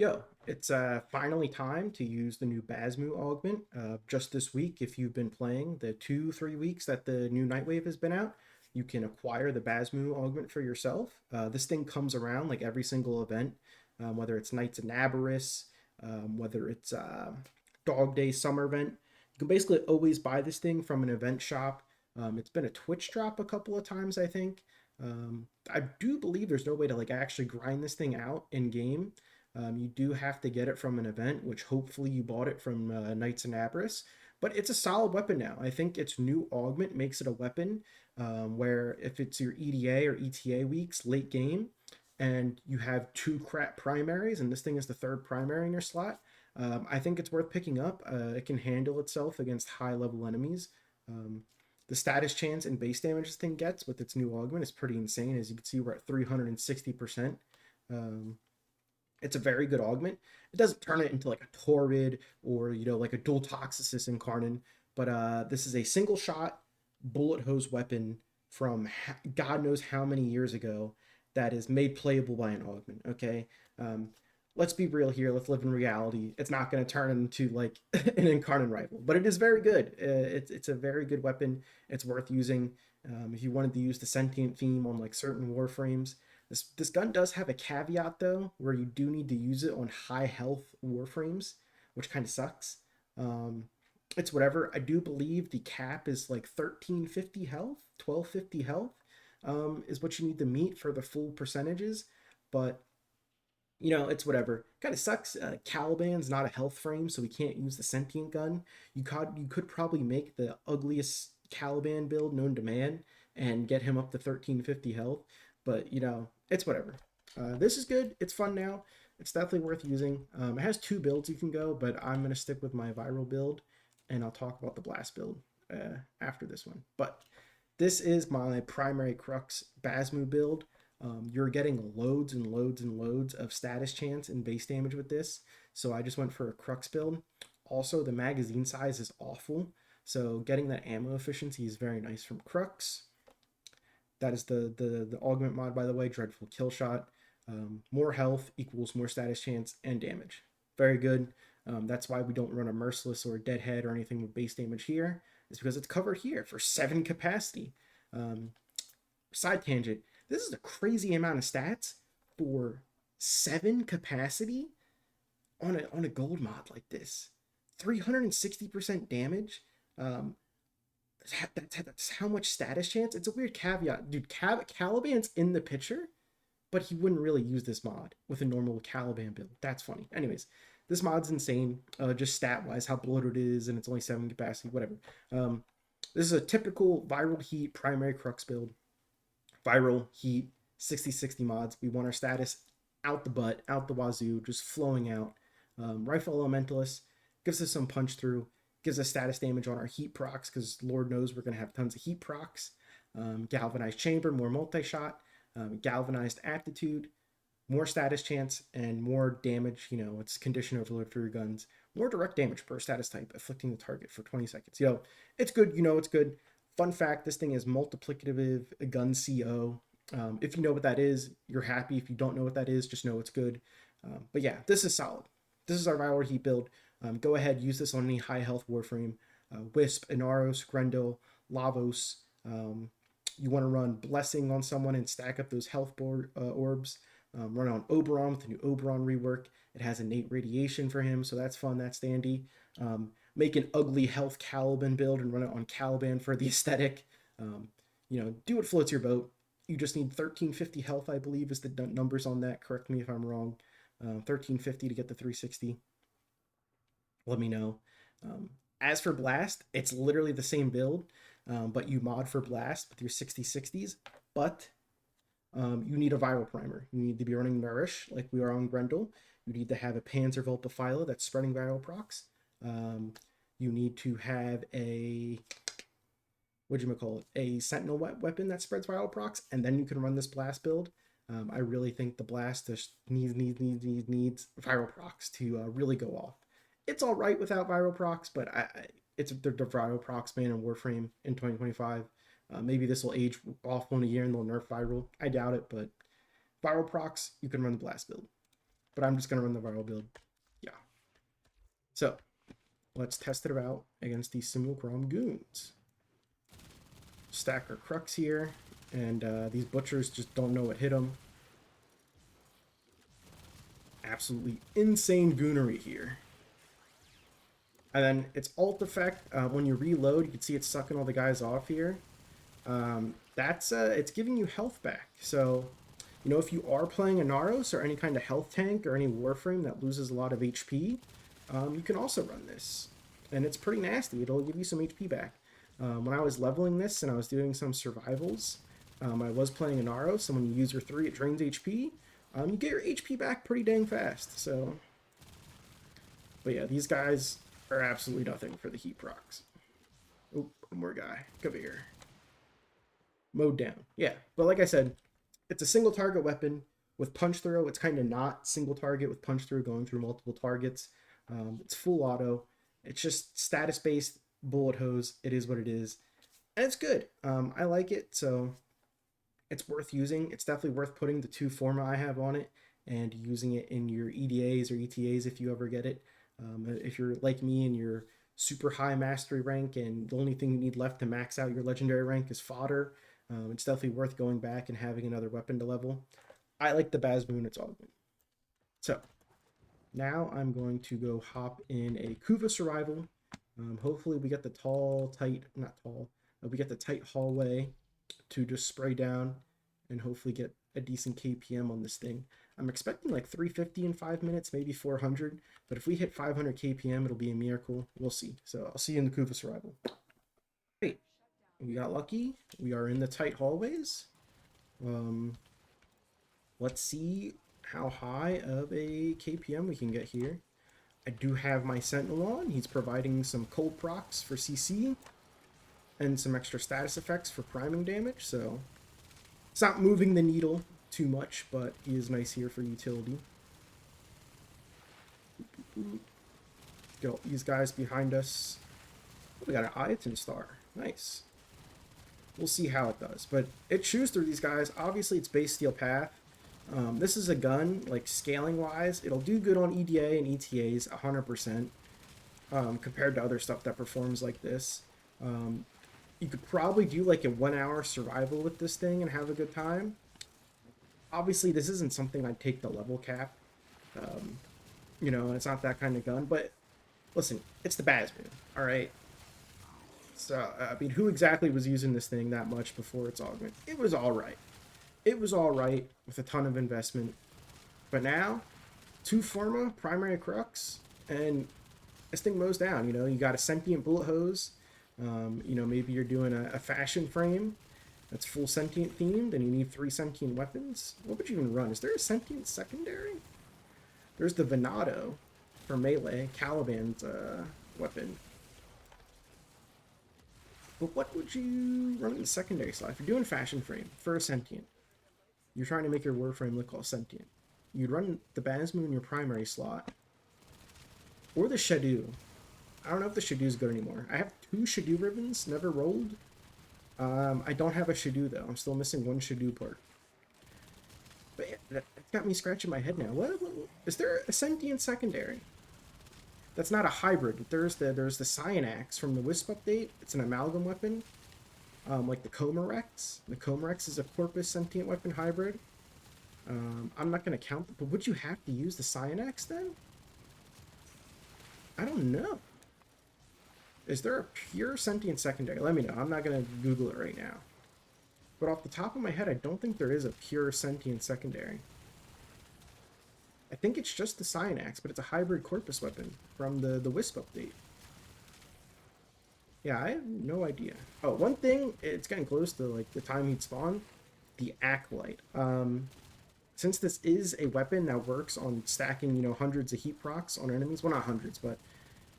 Yo, it's finally time to use the new Basmu Augment. Just this week, if you've been playing the 3 weeks that the new Nightwave has been out, you can acquire the Basmu Augment for yourself. This thing comes around like every single event, whether it's Knights of Nabarus, whether it's Dog Day Summer event. You can basically always buy this thing from an event shop. It's been a Twitch drop a couple of times, I think. I do believe there's no way to like actually grind this thing out in game. You do have to get it from an event, which hopefully you bought it from Knights and Abris. But it's a solid weapon now. I think its new augment makes it a weapon where if it's your EDA or ETA weeks late game, and you have two crap primaries, and this thing is the third primary in your slot, I think it's worth picking up. It can handle itself against high level enemies. Um, the status chance and base damage this thing gets with its new augment is pretty insane. As you can see, we're at 360%. Um, it's a very good augment. It doesn't turn it into like a Torrid or like a dual Toxicus incarnate, but this is a single shot bullet hose weapon from God knows how many years ago that is made playable by an augment. Okay, um, let's be real here. Let's live in reality. It's not going to turn into like an incarnate rival, but it is very good. It's a very good weapon. It's worth using if you wanted to use the sentient theme on like certain warframes. This gun does have a caveat though, where you do need to use it on high health warframes, which kind of sucks. Um, it's whatever. I do believe the cap is like 1350 health, 1250 health, is what you need to meet for the full percentages. But it's whatever. Kind of sucks. Caliban's not a health frame, so we can't use the sentient gun. You could probably make the ugliest Caliban build known to man and get him up to 1350 health, but it's whatever. This is good. It's fun now. It's definitely worth using. It has two builds you can go, but I'm gonna stick with my viral build, and I'll talk about the blast build after this one. But this is my primary crux Basmu build. You're getting loads and loads and loads of status chance and base damage with this. So I just went for a crux build. Also, the magazine size is awful. So getting that ammo efficiency is very nice from crux. That is the augment mod, by the way, dreadful kill shot. More health equals more status chance and damage. Very good. That's why we don't run a merciless or a deadhead or anything with base damage here. It's because it's covered here for 7 capacity. Um, Side tangent. This is a crazy amount of stats for 7 capacity on a gold mod like this. 360% damage. Um, that's how much status chance. It's a weird caveat, dude. Caliban's in the picture, but he wouldn't really use this mod with a normal Caliban build. That's funny. Anyways, this mod's insane. Just stat wise, how bloated it is, and it's only 7 capacity. Whatever. This is a typical viral heat primary crux build. Viral heat 60/60 mods. We want our status out the butt, out the wazoo, just flowing out. Rifle Elementalist gives us some punch through, gives us status damage on our heat procs because Lord knows we're going to have tons of heat procs. Galvanized Chamber, more multi shot. Galvanized Aptitude, more status chance, and more damage. It's condition overload for your guns. More direct damage per status type, afflicting the target for 20 seconds. It's good. It's good. Fun fact, this thing is multiplicative gun CO. If you know what that is, you're happy. If you don't know what that is, just know it's good. But yeah, this is solid. This is our Valor Heat build. Go ahead, use this on any high health Warframe. Wisp, Inaros, Grendel, Lavos. You want to run Blessing on someone and stack up those health orbs. Run on Oberon with the new Oberon rework. It has innate radiation for him, so that's fun, that's dandy. Make an ugly health Caliban build and run it on Caliban for the aesthetic. Do what floats your boat. You just need 1350 health, I believe, is the numbers on that. Correct me if I'm wrong. 1350 to get the 360. Let me know. As for Blast, it's literally the same build, but you mod for Blast with your 60/60s. But you need a viral primer. You need to be running Nourish like we are on Grendel. You need to have a Panzervolta Philo that's spreading viral procs. You need to have a Sentinel weapon that spreads viral procs, and then you can run this blast build. I really think the blast just needs viral procs to really go off. It's all right without viral procs, but it's the viral procs ban in Warframe in 2025. Maybe this will age off 1 year and they'll nerf viral. I doubt it, but viral procs, you can run the blast build. but I'm just going to run the viral build. Yeah. So let's test it out against these Simulacrum goons. Stack our Crux here, and these butchers just don't know what hit them. Absolutely insane goonery here. And then its ult effect, when you reload, you can see it's sucking all the guys off here. It's giving you health back. So, you know, if you are playing a Naros or any kind of health tank or any Warframe that loses a lot of HP, you can also run this. And it's pretty nasty. It'll give you some HP back. When I was leveling this and I was doing some survivals, I was playing a Naros, and when you use your 3, it drains HP. You get your HP back pretty dang fast. So, but yeah, these guys are absolutely nothing for the heat procs. Oh, one more guy. Come here. Mowed down. Yeah, but like I said, it's a single target weapon with punch throw. It's kind of not single target with punch through going through multiple targets. It's full auto. It's just status based bullet hose. It is what it is, and it's good. I like it, so it's worth using. It's definitely worth putting the 2 forma I have on it and using it in your EDAs or ETAs if you ever get it. If you're like me and you're super high mastery rank and the only thing you need left to max out your legendary rank is fodder, it's definitely worth going back and having another weapon to level. I like the Basmu and its augment. So now I'm going to go hop in a Kuva survival. Hopefully we get the we get the tight hallway to just spray down and hopefully get a decent KPM on this thing. I'm expecting like 350 in 5 minutes, maybe 400, but if we hit 500 KPM, it'll be a miracle. We'll see. So I'll see you in the Kuva survival. Great. We got lucky. We are in the tight hallways. Let's see how high of a KPM we can get here. I do have my Sentinel on. He's providing some cold procs for CC and some extra status effects for priming damage, so it's not moving the needle too much, but he is nice here for utility. Get all these guys behind us. Oh, we got an Ayaton star. Nice. We'll see how it does, but it chews through these guys. Obviously, it's base steel path. This is a gun, like scaling wise, it'll do good on EDA and ETAs 100% compared to other stuff that performs like this. You could probably do like a 1 hour survival with this thing and have a good time. Obviously, this isn't something I'd take the level cap. You know, it's not that kind of gun, but listen, it's the Basmu, all right? So, I mean, who exactly was using this thing that much before its augment? It was all right. It was all right with a ton of investment. But now, 2 forma, primary crux, and this thing mows down. You know, you got a sentient bullet hose. You know, maybe you're doing a fashion frame that's full sentient themed, and you need 3 sentient weapons. What would you even run? Is there a sentient secondary? There's the Venado for melee, Caliban's weapon. But what would you run in the secondary slot? If you're doing fashion frame for a sentient, you're trying to make your Warframe look all sentient, you'd run the Basmu in your primary slot. Or the Shadow. I don't know if the Shadow is good anymore. I have 2 Shadow ribbons, never rolled. I don't have a Shadow though. I'm still missing 1 Shadow part. But yeah, that's got me scratching my head now. What is there a sentient secondary? That's not a hybrid. There's the Cyanax from the Wisp update. It's an amalgam weapon. Like the Comarex. The Comarex is a Corpus sentient weapon hybrid. I'm not going to count, but would you have to use the Cyanax then? I don't know. Is there a pure sentient secondary? Let me know. I'm not going to Google it right now. But off the top of my head, I don't think there is a pure sentient secondary. I think it's just the Cyanax, but it's a hybrid Corpus weapon from the Wisp update. Yeah, I have no idea. Oh, one thing, it's getting close to like the time he'd spawn, the Acolyte. Since this is a weapon that works on stacking, you know, hundreds of heat procs on enemies, well, not hundreds, but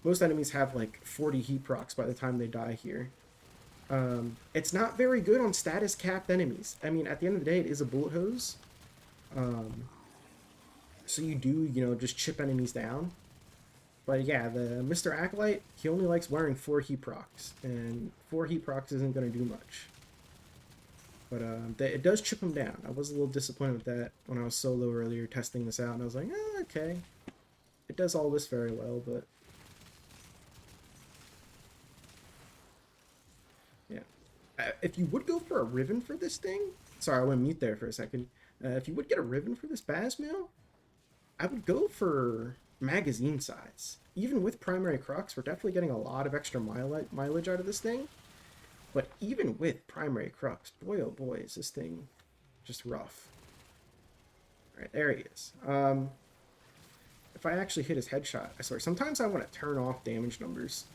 most enemies have like 40 heat procs by the time they die here. It's not very good on status capped enemies. I mean, at the end of the day, it is a bullet hose. So you do, you know, just chip enemies down. But yeah, the Mr. Acolyte, he only likes wearing 4 heat procs, and 4 heat procs isn't going to do much. But it does chip them down. I was a little disappointed with that when I was solo earlier testing this out, and I was like, oh, okay. It does all this very well, but yeah. If you would go for a Riven for this thing, sorry, I went mute there for a second. If you would get a Riven for this Basmu, I would go for magazine size. Even with primary crux, we're definitely getting a lot of extra mileage out of this thing. But even with primary crux, boy oh boy, is this thing just rough. All right, there he is. If I actually hit his headshot, I swear, sometimes I want to turn off damage numbers.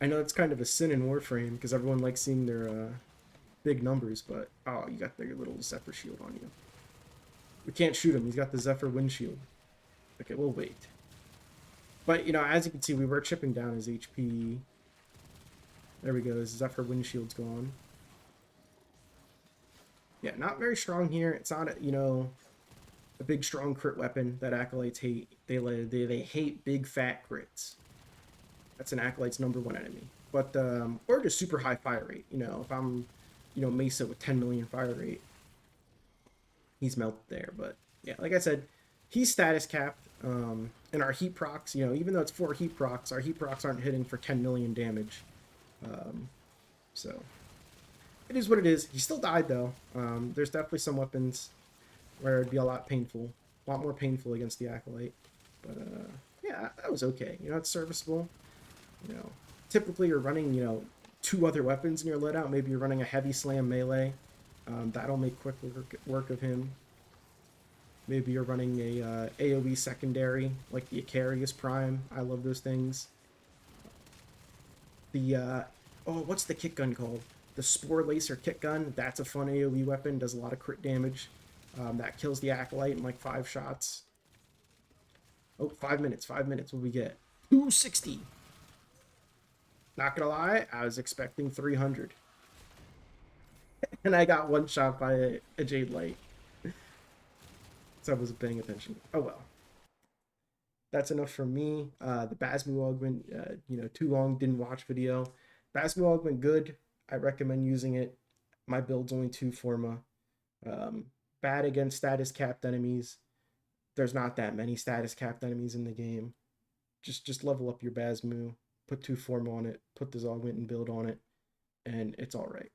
I know it's kind of a sin in Warframe because everyone likes seeing their big numbers, but oh, you got your little Zephyr shield on you. We can't shoot him. He's got the Zephyr windshield. Okay, we'll wait. But, you know, as you can see, we were chipping down his HP. There we go. His Zephyr windshield's gone. Yeah, not very strong here. It's not, you know, a big, strong crit weapon that Acolytes hate. They hate big, fat crits. That's an Acolyte's #1 enemy. But, or just super high fire rate. You know, if I'm, you know, Mesa with 10 million fire rate, he's melted there. But, yeah, like I said, he's status capped. And our heat procs, you know, even though it's 4 heat procs, our heat procs aren't hitting for 10 million damage. So it is what it is. He still died though. There's definitely some weapons where it'd be a lot more painful against the Acolyte. But yeah, that was okay. You know, it's serviceable. You know, typically you're running, you know, 2 other weapons in your let out. Maybe you're running a heavy slam melee. That'll make quick work of him. Maybe you're running a AoE secondary, like the Icarius Prime. I love those things. The, oh, what's the kit gun called? The Spore Lacer kit gun. That's a fun AoE weapon. Does a lot of crit damage. That kills the Acolyte in like 5 shots. Oh, 5 minutes. 5 minutes. What we get? 260. Not gonna lie, I was expecting 300. And I got one shot by a Jade Light. So I wasn't paying attention. Oh well. That's enough from me. The Basmu Augment, you know, too long, didn't watch video. Basmu Augment, good. I recommend using it. My build's only 2 Forma. Bad against status capped enemies. There's not that many status capped enemies in the game. Just level up your Basmu, put 2 Forma on it, put this Augment and build on it, and it's alright.